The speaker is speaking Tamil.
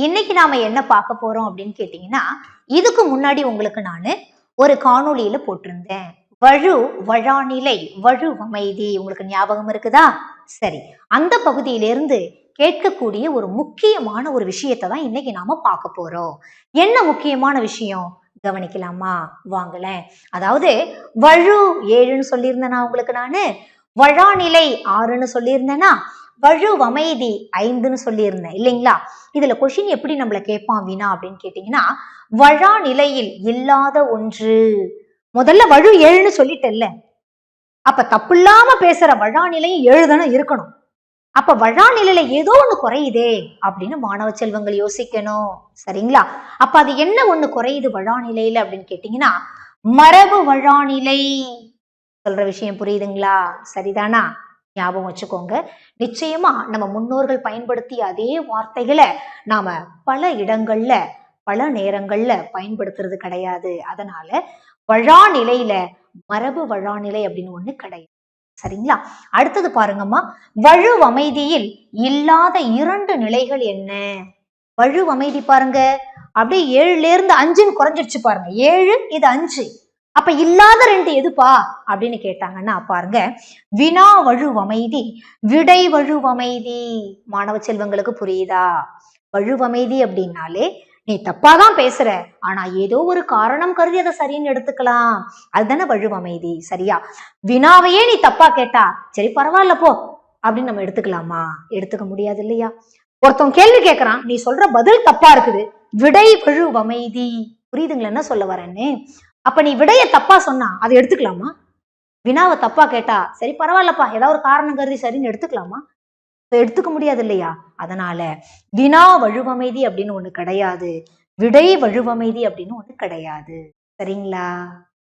இன்னைக்கு நாம என்ன பார்க்க போறோம் அப்படின்னு கேட்டீங்கன்னா, இதுக்கு முன்னாடி உங்களுக்கு நானு ஒரு காணொளியில போட்டிருந்தேன். வழு வழாநிலை வழுவமைதி உங்களுக்கு ஞாபகம் இருக்குதா? சரி, அந்த பகுதியிலிருந்து கேட்கக்கூடிய ஒரு முக்கியமான ஒரு விஷயத்தை தான் இன்னைக்கு நாம பார்க்க போறோம். என்ன முக்கியமான விஷயம் கவனிக்கலாமா? வாங்களேன். அதாவது வழு 7ன்னு சொல்லியிருந்தேனா உங்களுக்கு நானு, வழாநிலை 6ன்னு சொல்லியிருந்தேனா, வழுவமைதி 5ன்னு சொல்லியிருந்தேன் இல்லைங்களா? இதுல கொஸ்டின் எப்படி நம்மள கேட்பான் வீணா அப்படின்னு கேட்டீங்கன்னா, வழா நிலையில் இல்லாத ஒன்று. முதல்ல வழு 7ன்னு சொல்லிட்டல்ல, அப்ப தப்பு இல்லாம பேசுற வழா நிலையும் 7 தானே இருக்கணும். அப்ப வழா நிலையில ஏதோ ஒண்ணு குறையுதே அப்படின்னு மாணவ செல்வங்கள் யோசிக்கணும். சரிங்களா? அப்ப அது என்ன ஒண்ணு குறையுது வழா நிலையில அப்படின்னு கேட்டீங்கன்னா, மரபு வழா நிலை. சொல்ற விஷயம் புரியுதுங்களா? சரிதானா? ஞாபகம் வச்சுக்கோங்க. நிச்சயமா நம்ம முன்னோர்கள் பயன்படுத்திய அதே வார்த்தைகளை நாம பல இடங்கள்ல பல நேரங்கள்ல பயன்படுத்துறது கிடையாது. அதனால வழா நிலையில மரபு வழா நிலை அப்படின்னு ஒண்ணு கிடையாது. சரிங்களா? அடுத்தது பாருங்கம்மா, வழுவமைதியில் இல்லாத 2 நிலைகள் என்ன? வழுவமைதி பாருங்க, அப்படியே 7ல இருந்து 5ன்னு குறைஞ்சிருச்சு பாருங்க. 7 இது 5. அப்ப இல்லாத 2 எதுப்பா அப்படின்னு கேட்டாங்கன்னா பாருங்க, வினா வழுவமைதி விடை வழுவமைதி. மாணவ செல்வங்களுக்கு புரியுதா? வழுவமைதி அப்படின்னாலே நீ தப்பாதான் பேசுற, ஆனா ஏதோ ஒரு காரணம் கருதி அதை சரின்னு எடுத்துக்கலாம், அதுதானே வழுவமைதி. சரியா? வினாவையே நீ தப்பா கேட்டா சரி பரவாயில்ல போ அப்படின்னு நம்ம எடுத்துக்கலாமா? எடுத்துக்க முடியாது இல்லையா? ஒருத்தன் கேள்வி கேட்கறான், நீ சொல்ற பதில் தப்பா இருக்குது, விடை வழுவமைதி. புரியுதுங்களா என்ன சொல்ல வரேன்னு? அப்ப நீ விடைய தப்பா சொன்னா அதை எடுத்துக்கலாமா? வினாவை தப்பா கேட்டா சரி பரவாயில்லப்பா ஏதாவது ஒரு காரணம் கருதி சரின்னு எடுத்துக்கலாமா? எடுத்துக்க முடியாது இல்லையா? அதனால வினா வழுவமைதி அப்படின்னு ஒண்ணு கிடையாது, விடை வழுவமைதி அப்படின்னு ஒண்ணு கிடையாது. சரிங்களா?